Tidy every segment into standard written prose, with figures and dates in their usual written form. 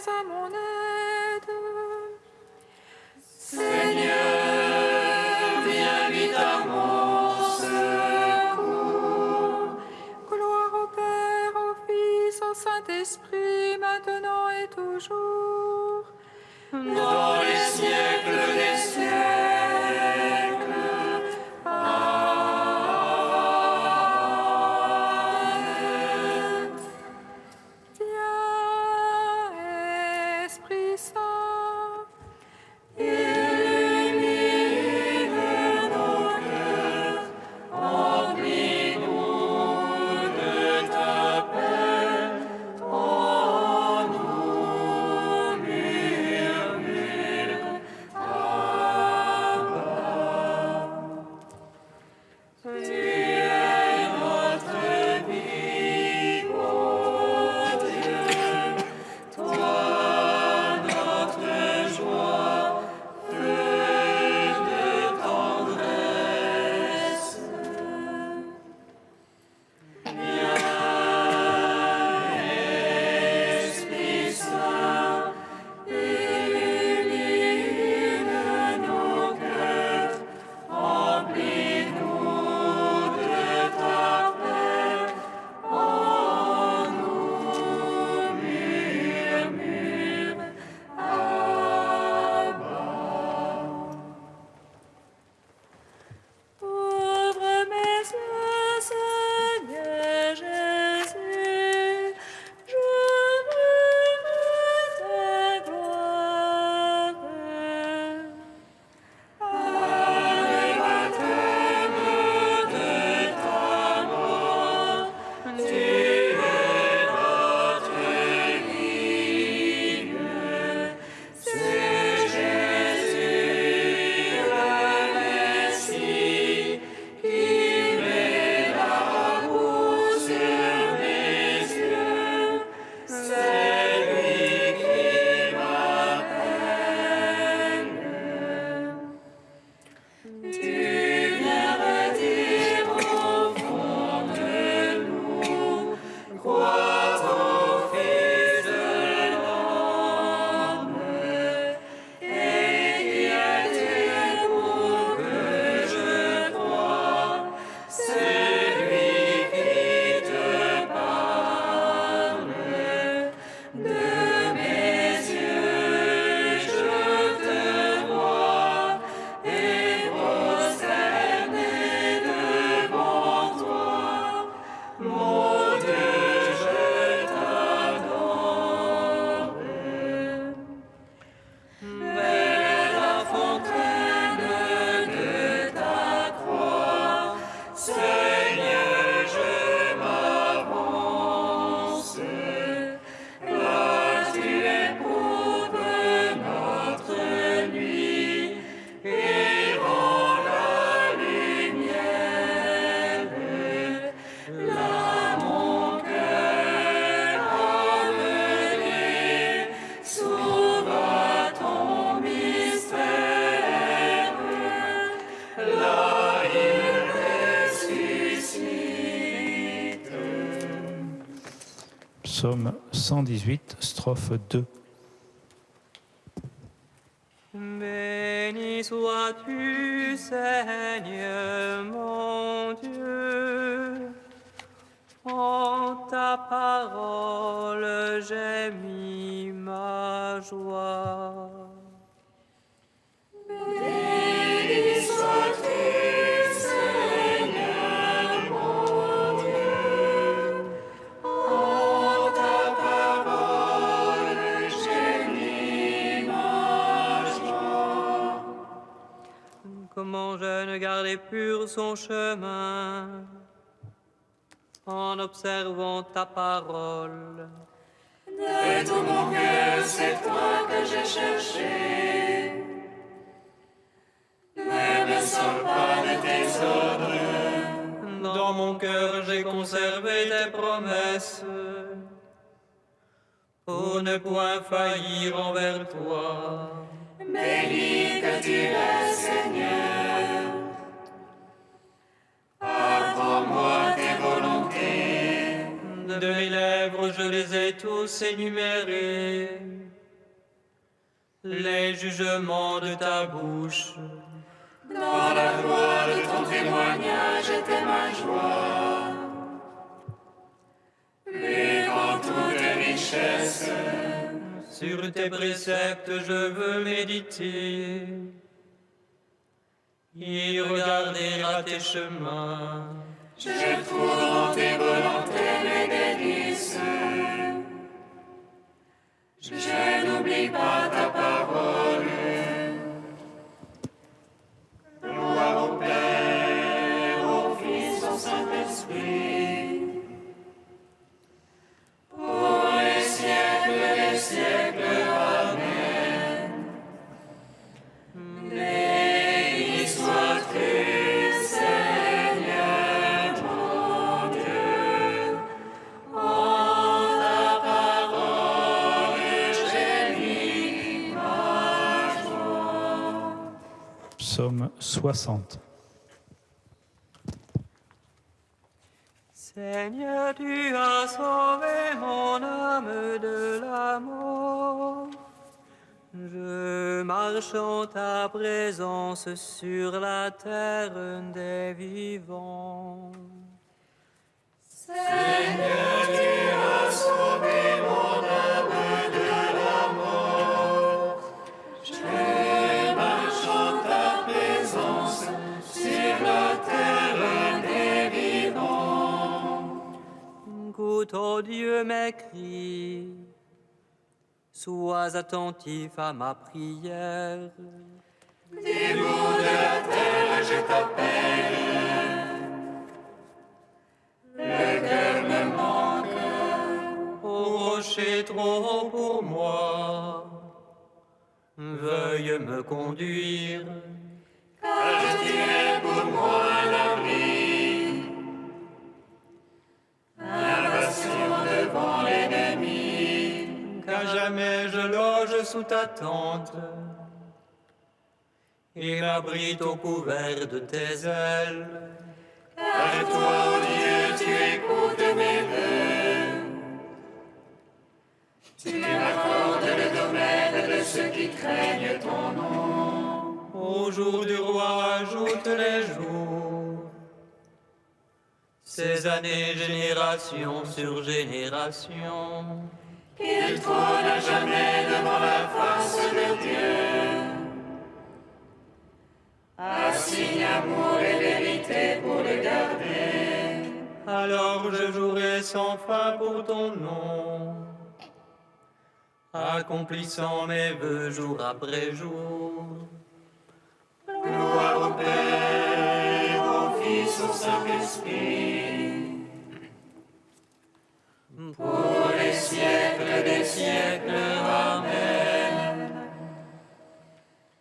viens à mon aide. Seigneur, viens vite à mon secours. Gloire au Père, au Fils, au Saint-Esprit, maintenant et toujours. Dans les siècles des siècles. Amen. Viens, Esprit Saint. Illumine nos cœurs, remplis-nous de ta paix. En nous murmure Abba. Tu es notre vie, ô Dieu, toi notre joie, feu de tendresse. Viens, Esprit Saint, illumine nos cœurs, remplis-nous de ta paix. En nous murmure Abba. Ouvre mes yeux, Seigneur Jésus, je veux ta gloire. Par les baptêmes de ta mort, tu es notre ligne. C'est Jésus le Messie qui met la roue sur mes yeux. C'est lui qui m'appelle. Tu viens redire au fond de nous, crois au Fils de l'homme, et qui est pour que je croie, c'est lui qui te parle. De mes yeux je te vois, et prosterné devant toi, mon Dieu, je t'adore. Vers la fontaine de ta croix, Seigneur, je m'avance. Là tu éprouves notre nuit et rends la lumière. Là mon cœur amené s'ouvre à ton mystère. Là il ressuscite. Psaume 118, strophe 2. Béni sois-tu, Seigneur mon Dieu. En ta parole j'ai mis ma joie. Béni sois-tu, Seigneur mon Dieu. En ta parole j'ai mis ma joie. Comment je ne gardais pur son chemin en observant ta parole. De tout mon cœur, c'est toi que j'ai cherché. Ne me sors pas de tes ordres. Dans mon cœur j'ai conservé tes promesses pour ne point faillir envers toi. Béni que tu es, Seigneur. Apprends-moi tes volontés. De mes lèvres je les ai tous énumérés. jugements de ta bouche. Dans la voix de ton témoignage était ma joie. Vivant toute richesse, Sur tes préceptes je veux méditer. Y regarder à tes chemins. je trouve en tes volontés mes délices. Je n'oublie pas ta parole. Gloire au Père, au Fils, au Saint-Esprit, pour les siècles des siècles. Amen. Béni sois-tu, Seigneur mon Dieu, en ta parole j'ai mis ma joie. Psaume 60. Seigneur, tu as sauvé mon âme de la mort. Je marche en ta présence sur la terre des vivants. Seigneur, tu as sauvé mon âme de la mort. Je marche en ta présence sur la terre des vivants. Écoute, ô Dieu, mes cris. Sois attentif à ma prière. Des bouts de la terre, je t'appelle. Le cœur me manque. Ô rocher trop haut pour moi, veuille me conduire. Car tu es pour moi l'abri. Invasion devant l'ennemi. Qu'à jamais je loge sous ta tente et m'abrite au couvert de tes ailes. Car toi, ô Dieu, tu écoutes mes vœux. Tu m'accordes le domaine de ceux qui craignent ton nom. Au jour du roi ajoute les jours, ces années génération sur génération. Il trône à jamais devant la face de Dieu. Assigne amour et vérité pour le garder. Alors je jouerai sans fin pour ton nom, accomplissant mes vœux jour après jour. Gloire au Père, au Fils, au Saint-Esprit, pour les siècles des siècles. Amen.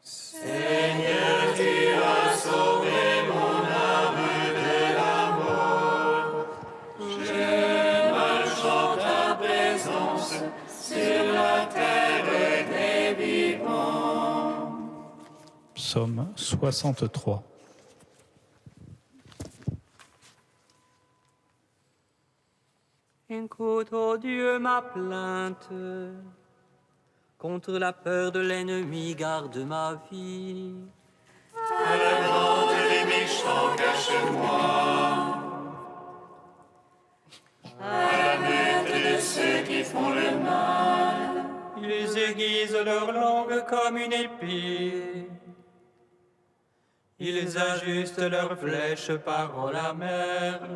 Seigneur, tu as sauvé mon âme de la mort. Je marche en ta présence sur la terre des vivants. Psaume 63. Écoute, ô Dieu, ma plainte. Contre la peur de l'ennemi, garde ma vie. À la grande des méchants, cache-moi. À la meute de ceux qui font le mal. Ils aiguisent leur langue comme une épée. Ils ajustent leurs flèches paroles amères.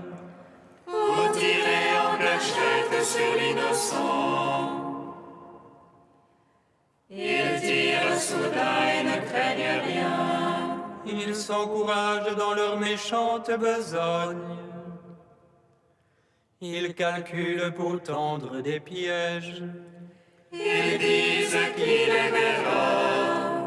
Pour tirer en cachette sur l'innocent. Ils tirent soudain et ne craignent rien. Ils s'encouragent dans leur méchante besogne. Ils calculent pour tendre des pièges. Ils disent qui les verra,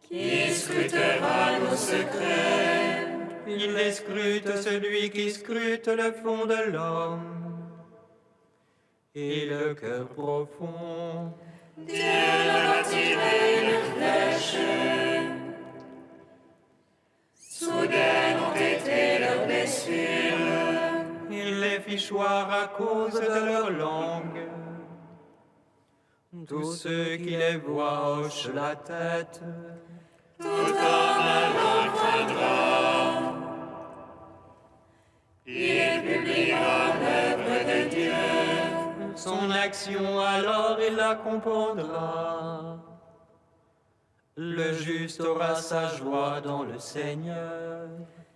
qui scrutera nos secrets. Il scrute celui qui scrute le fond de l'homme et le cœur profond. Dieu leur a tiré une flèche. Soudaines ont été leurs blessures. Il les fit choir à cause de leur langue. Tous ceux qui les voient hochent la tête. Tout homme alors craindra. Il publiera l'œuvre de Dieu. Son action alors il la comprendra. Le juste aura sa joie dans le Seigneur.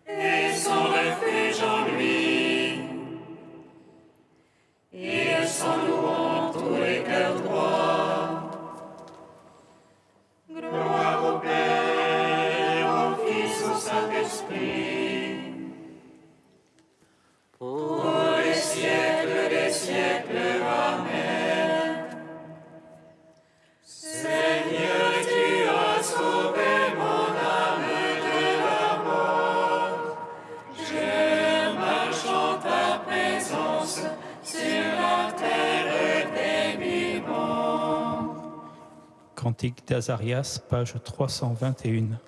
Et son refuge en lui. Ils s'en loueront tous les cœurs droits. Gloire au Père, au Fils, au Saint-Esprit. Pour les siècles des siècles, Amen. Seigneur, tu as sauvé mon âme de la mort. Je marche en ta présence sur la terre des vivants. Cantique d'Azarias, page 321.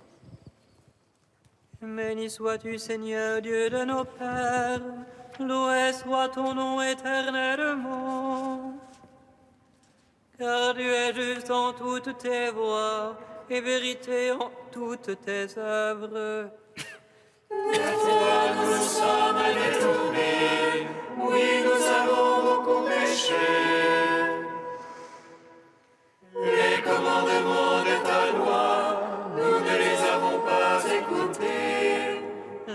Béni sois-tu, Seigneur, Dieu de nos pères. Loué soit ton nom éternellement. Car tu es juste en toutes tes voies et vérité en toutes tes œuvres. Toi nous sommes détournés, oui nous avons beaucoup péché. Les commandements de ta loi, nous ne les avons pas écoutés.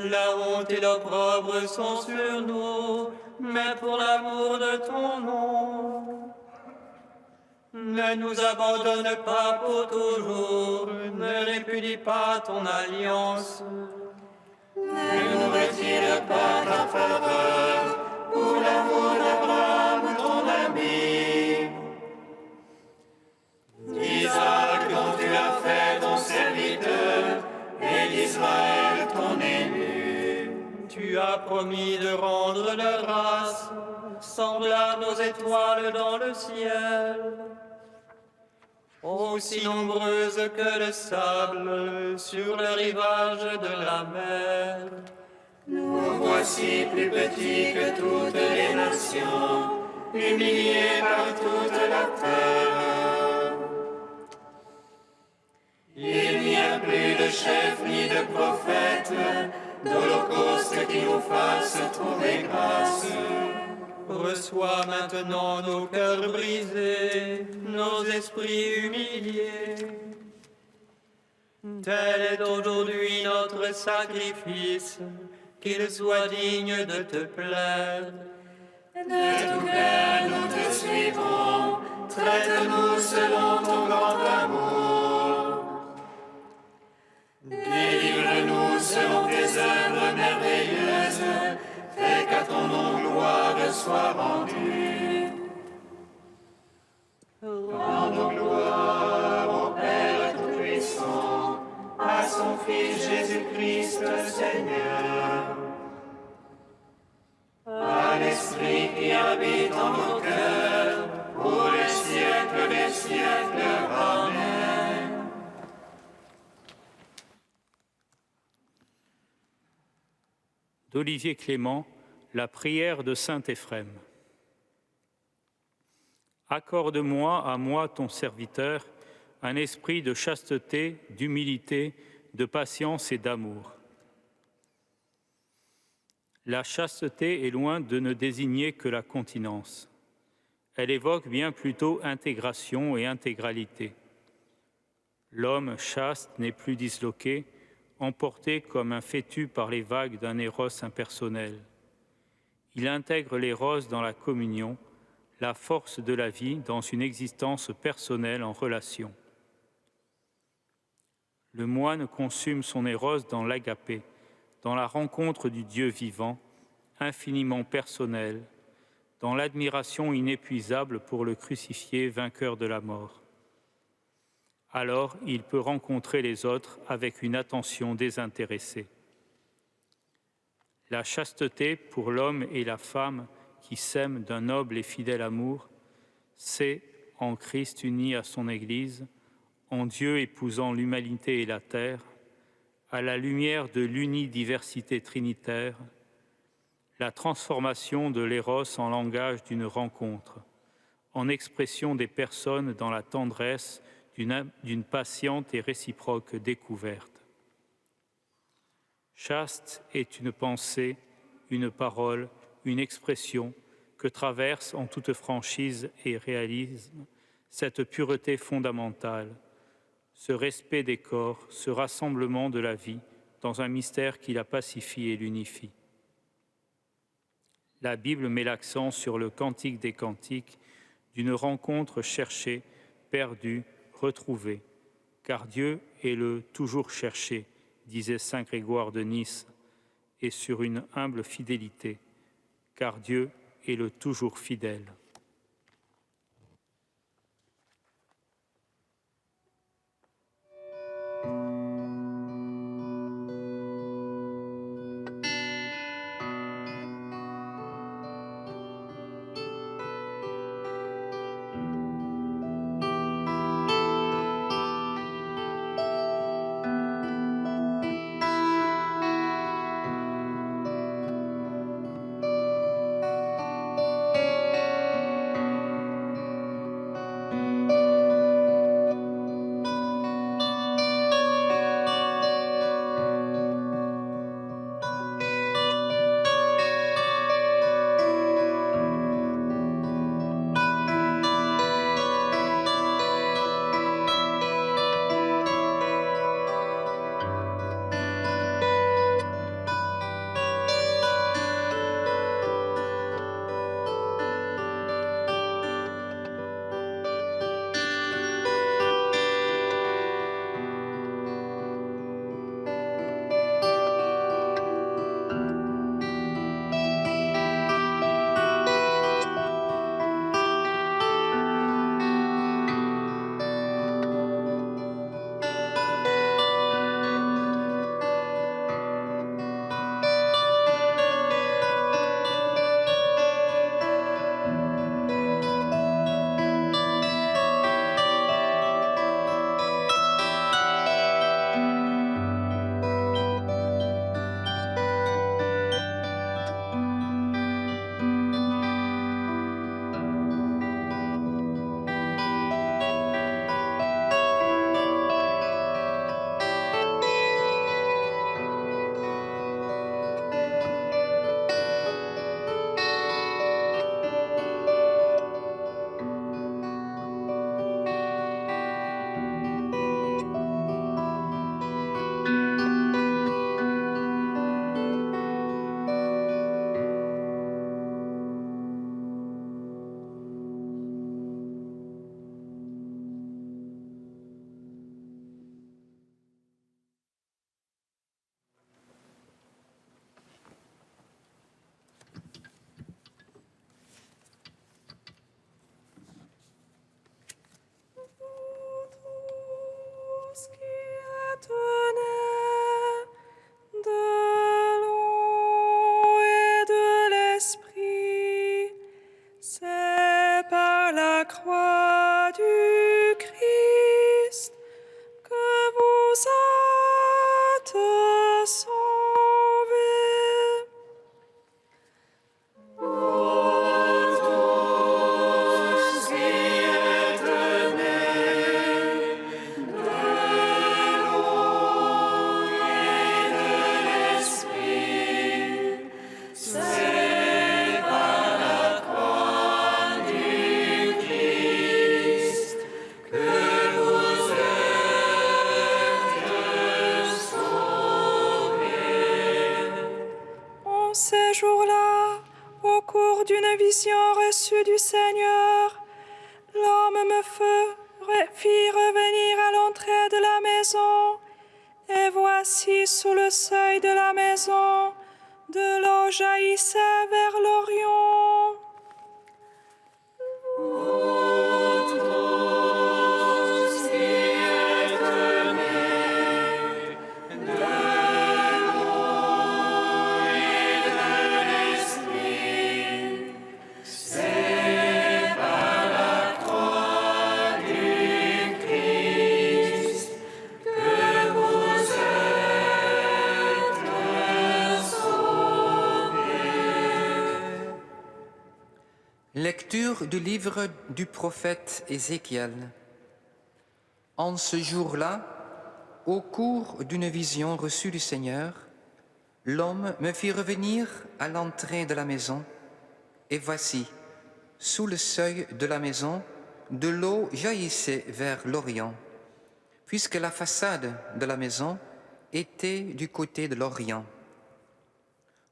La honte et l'opprobre sont sur nous, mais pour l'amour de ton nom. Ne nous abandonne pas pour toujours, ne répudie pas ton alliance. Ne nous retire pas ta faveur, pour l'amour d'Abraham, ton ami. D'Isaac, dont tu as fait ton serviteur, et d'Israël, ton élu. Tu as promis de rendre leur race, semblable aux étoiles dans le ciel. Aussi nombreuses que le sable sur le rivage de la mer. Nous voici plus petits que toutes les nations, humiliés par toute la terre. Il n'y a plus de chef ni de prophète, d'holocauste qui nous fasse trouver grâce. Reçois maintenant nos cœurs brisés, nos esprits humiliés. Tel est aujourd'hui notre sacrifice, qu'il soit digne de te plaire. De tout cœur nous te suivrons, traite-nous selon ton grand amour. Délivre-nous selon tes œuvres merveilleuses, fais qu'à ton nom gloire soit rendue. Rendons gloire au Père Tout-Puissant, à son Fils Jésus-Christ Seigneur, à l'Esprit qui habite en nos cœurs, pour les siècles des siècles. Amen. D'Olivier Clément, la prière de saint Éphrem. Accorde-moi, à moi ton serviteur, un esprit de chasteté, d'humilité, de patience et d'amour. La chasteté est loin de ne désigner que la continence. Elle évoque bien plutôt intégration et intégralité. L'homme chaste n'est plus disloqué, emporté comme un fétu par les vagues d'un éros impersonnel. Il intègre l'éros dans la communion, la force de la vie dans une existence personnelle en relation. Le moine consume son éros dans l'agapé, dans la rencontre du Dieu vivant, infiniment personnel, dans l'admiration inépuisable pour le crucifié vainqueur de la mort. Alors, il peut rencontrer les autres avec une attention désintéressée. La chasteté pour l'homme et la femme qui s'aiment d'un noble et fidèle amour, c'est, en Christ uni à son Église, en Dieu épousant l'humanité et la terre, à la lumière de l'unidiversité trinitaire, la transformation de l'éros en langage d'une rencontre, en expression des personnes dans la tendresse d'une patiente et réciproque découverte. Chaste est une pensée, une parole, une expression que traverse en toute franchise et réalisme cette pureté fondamentale, ce respect des corps, ce rassemblement de la vie dans un mystère qui la pacifie et l'unifie. La Bible met l'accent sur le cantique des cantiques d'une rencontre cherchée, perdue, retrouvée, car Dieu est le toujours cherché, disait saint Grégoire de Nice, et sur une humble fidélité, car Dieu est le toujours fidèle. Ces jours-là, au cours d'une vision reçue du Seigneur, l'homme me fit revenir à l'entrée de la maison, et voici sous le seuil de la maison, de l'eau jaillissait vers l'Orient. Lecture du livre du prophète Ézéchiel. En ce jour-là, au cours d'une vision reçue du Seigneur, l'homme me fit revenir à l'entrée de la maison, et voici, sous le seuil de la maison, de l'eau jaillissait vers l'Orient, puisque la façade de la maison était du côté de l'Orient.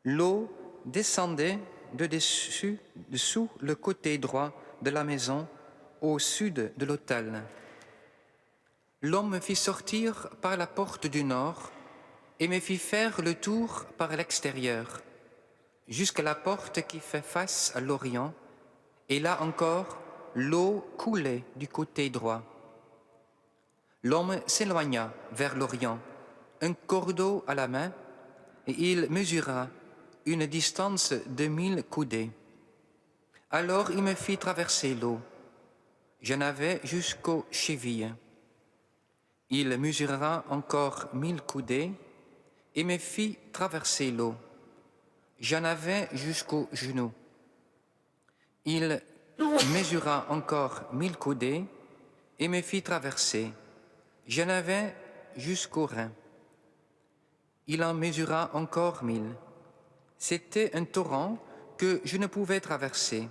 L'eau descendait dessous le côté droit de la maison, au sud de l'autel. L'homme me fit sortir par la porte du nord et me fit faire le tour par l'extérieur, jusqu'à la porte qui fait face à l'Orient, et là encore, l'eau coulait du côté droit. L'homme s'éloigna vers l'Orient, un cordeau à la main, et il mesura une distance de 1000 coudées. Alors il me fit traverser l'eau. J'en avais jusqu'aux chevilles. Il mesurera encore 1000 coudées et me fit traverser l'eau. J'en avais jusqu'aux genoux. Il mesura encore 1000 coudées et me fit traverser. J'en avais jusqu'aux reins. Il en mesura encore 1000. C'était un torrent que je ne pouvais traverser.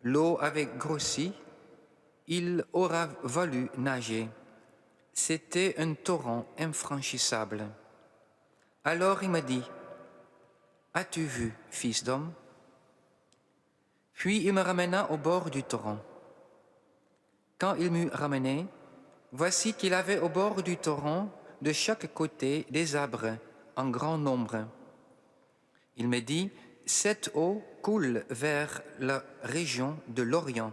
L'eau avait grossi, il aura voulu nager. C'était un torrent infranchissable. Alors il me dit, « As-tu vu, fils d'homme ?» Puis il me ramena au bord du torrent. Quand il m'eut ramené, voici qu'il avait au bord du torrent de chaque côté des arbres en grand nombre. Il me dit, cette eau coule vers la région de l'Orient.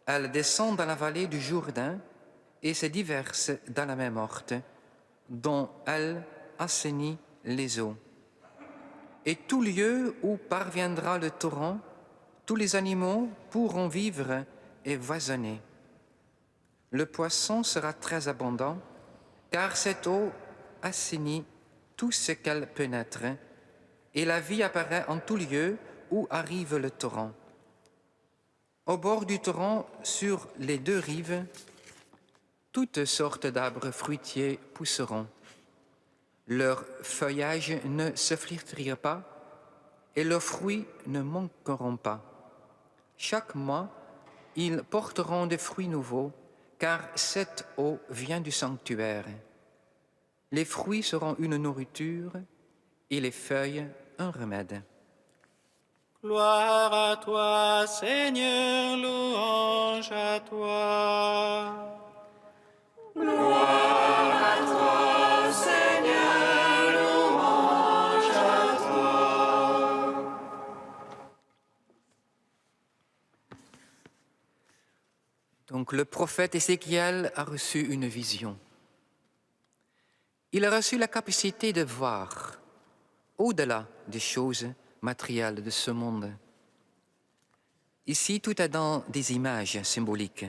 Elle descend dans la vallée du Jourdain et se déverse dans la mer Morte, dont elle assainit les eaux. Et tout lieu où parviendra le torrent, tous les animaux pourront vivre et foisonner. Le poisson sera très abondant, car cette eau assainit tout ce qu'elle pénètre, et la vie apparaît en tout lieu où arrive le torrent. Au bord du torrent, sur les deux rives, toutes sortes d'arbres fruitiers pousseront. Leur feuillage ne se flétrira pas et leurs fruits ne manqueront pas. Chaque mois, ils porteront des fruits nouveaux, car cette eau vient du sanctuaire. Les fruits seront une nourriture et les feuilles un remède. Gloire à toi, Seigneur, louange à toi. Gloire à toi, Seigneur, louange à toi. Donc le prophète Ézéchiel a reçu une vision. Il a reçu la capacité de voir au-delà des choses matérielles de ce monde. Ici, tout est dans des images symboliques.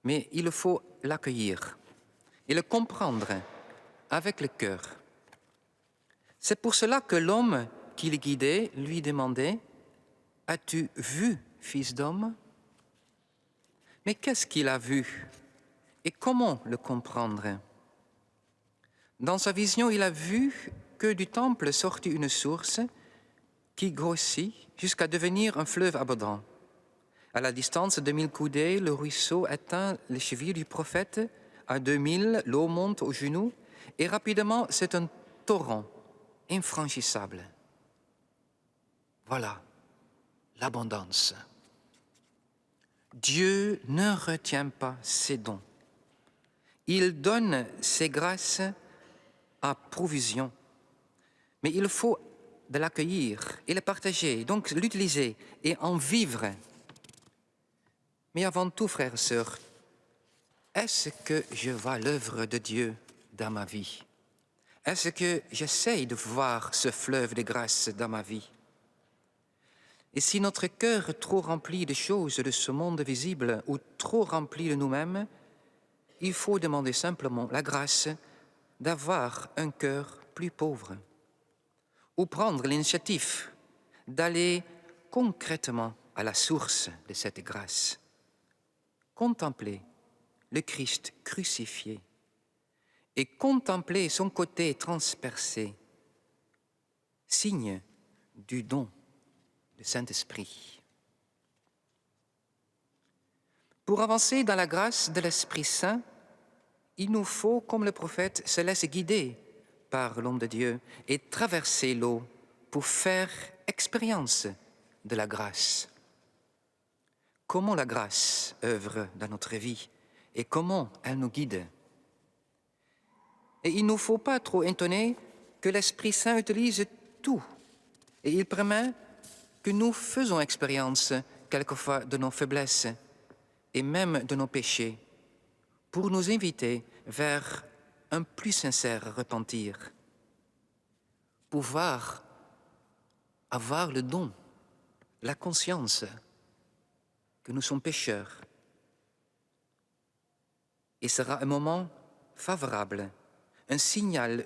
Mais il faut l'accueillir et le comprendre avec le cœur. C'est pour cela que l'homme qui le guidait lui demandait « As-tu vu, fils d'homme ?» Mais qu'est-ce qu'il a vu et comment le comprendre? Dans sa vision, il a vu que du temple sortit une source qui grossit jusqu'à devenir un fleuve abondant. À la distance de 1000 coudées, le ruisseau atteint les chevilles du prophète. À 2000, l'eau monte aux genoux et rapidement, c'est un torrent infranchissable. Voilà l'abondance. Dieu ne retient pas ses dons. Il donne ses grâces à provision. Mais il faut de l'accueillir et le partager, donc l'utiliser et en vivre. Mais avant tout, frères et sœurs, est-ce que je vois l'œuvre de Dieu dans ma vie? Est-ce que j'essaye de voir ce fleuve de grâce dans ma vie? Et si notre cœur est trop rempli de choses de ce monde visible ou trop rempli de nous-mêmes, il faut demander simplement la grâce d'avoir un cœur plus pauvre, ou prendre l'initiative d'aller concrètement à la source de cette grâce. Contempler le Christ crucifié et contempler son côté transpercé, signe du don du Saint-Esprit. Pour avancer dans la grâce de l'Esprit Saint, il nous faut, comme le prophète, se laisser guider par l'homme de Dieu et traverser l'eau pour faire expérience de la grâce. Comment la grâce œuvre dans notre vie et comment elle nous guide. Et il ne faut pas trop étonner que l'Esprit Saint utilise tout et il permet que nous faisons expérience quelquefois de nos faiblesses et même de nos péchés pour nous inviter vers un plus sincère repentir, pouvoir avoir le don, la conscience que nous sommes pécheurs. Et sera un moment favorable, un signal,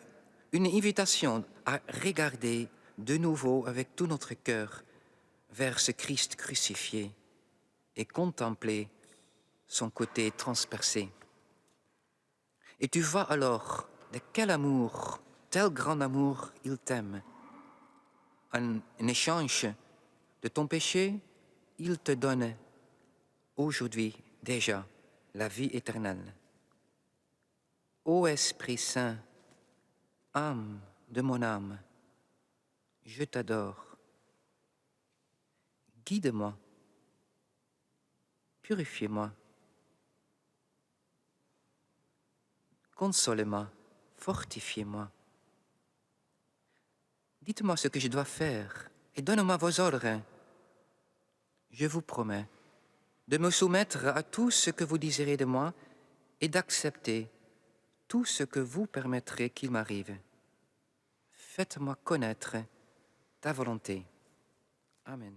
une invitation à regarder de nouveau avec tout notre cœur vers ce Christ crucifié et contempler son côté transpercé. Et tu vois alors de quel amour, tel grand amour il t'aime. En échange de ton péché, il te donne aujourd'hui déjà la vie éternelle. Ô Esprit Saint, âme de mon âme, je t'adore. Guide-moi, purifie-moi, console-moi, fortifie-moi. Dites-moi ce que je dois faire et donne-moi vos ordres. Je vous promets de me soumettre à tout ce que vous désirez de moi et d'accepter tout ce que vous permettrez qu'il m'arrive. Faites-moi connaître ta volonté. Amen.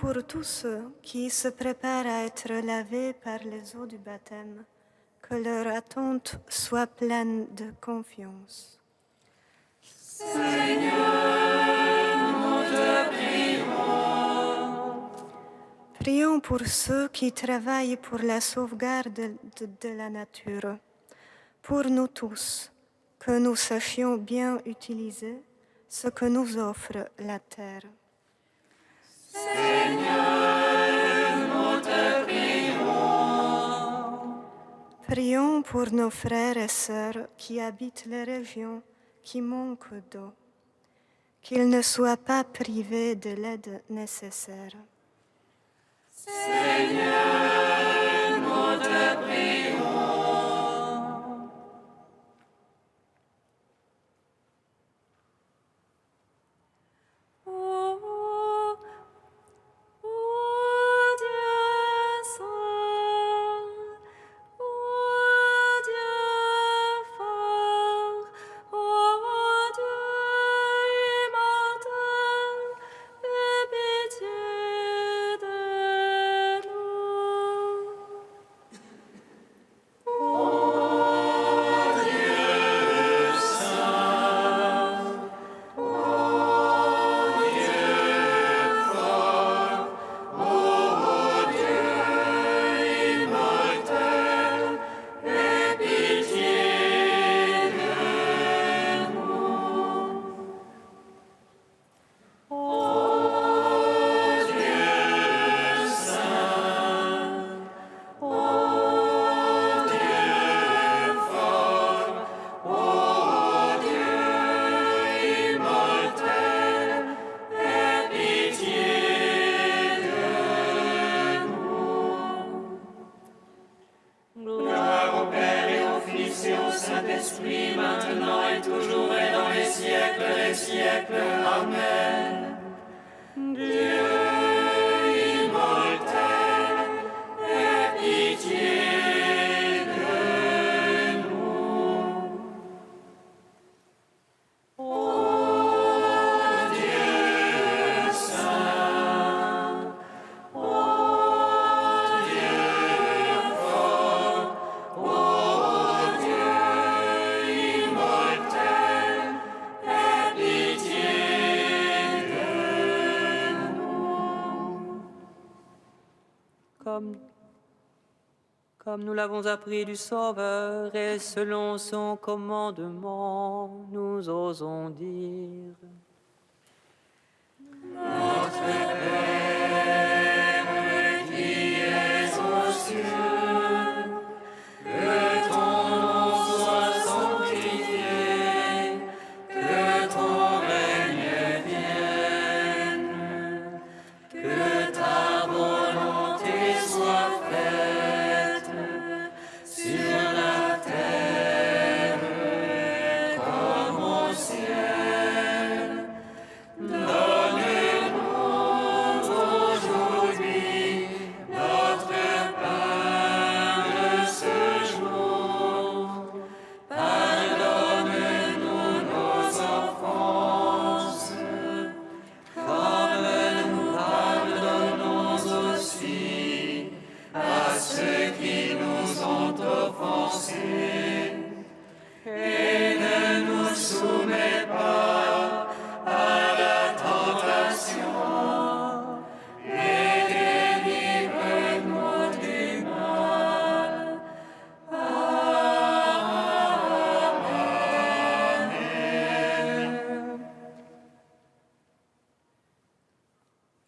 pour tous ceux qui se préparent à être lavés par les eaux du baptême, que leur attente soit pleine de confiance. Seigneur, nous te prions. Prions pour ceux qui travaillent pour la sauvegarde de la nature, pour nous tous, que nous sachions bien utiliser ce que nous offre la terre. Seigneur, nous te prions. Prions pour nos frères et sœurs qui habitent les régions qui manquent d'eau, qu'ils ne soient pas privés de l'aide nécessaire. Seigneur, nous te prions. Saint-Esprit, maintenant et toujours et dans les siècles des siècles. Amen. Dieu immortel, aie pitié de nous. Ô Dieu saint, ô Dieu fort, ô Dieu immortel, aie pitié de nous. Comme nous l'avons appris du Sauveur et selon son commandement, nous osons dire.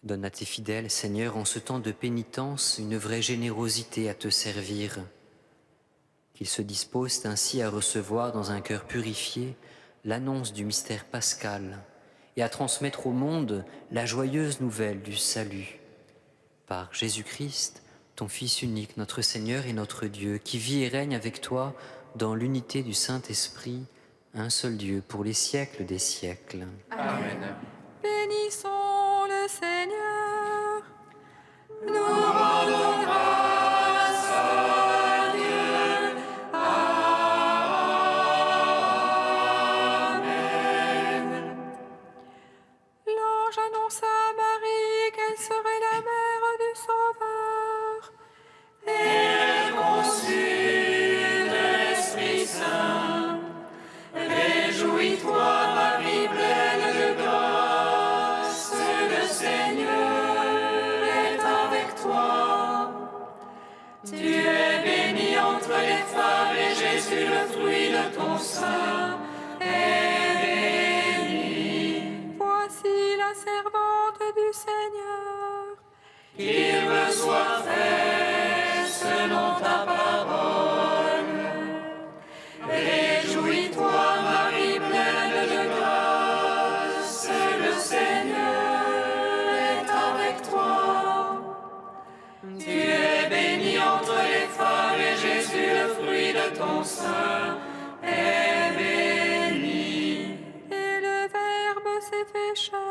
Donne à tes fidèles, Seigneur, en ce temps de pénitence, une vraie générosité à te servir. Qu'ils se disposent ainsi à recevoir dans un cœur purifié l'annonce du mystère pascal et à transmettre au monde la joyeuse nouvelle du salut. Par Jésus-Christ, ton Fils unique, notre Seigneur et notre Dieu, qui vit et règne avec toi dans l'unité du Saint-Esprit, un seul Dieu pour les siècles des siècles. Amen. Bénissons le Seigneur. Nous Rendons grâce à Dieu. Amen. L'ange annonça à Marie qu'elle serait la mère de ton sein est bénie. Voici la servante du Seigneur. Qu'il me soit fait selon ta parole. Réjouis-toi, Marie pleine de grâce, le Seigneur est avec toi. Tu es bénie entre les femmes et Jésus, le fruit de ton sein, est béni. Et le Verbe s'est fait chair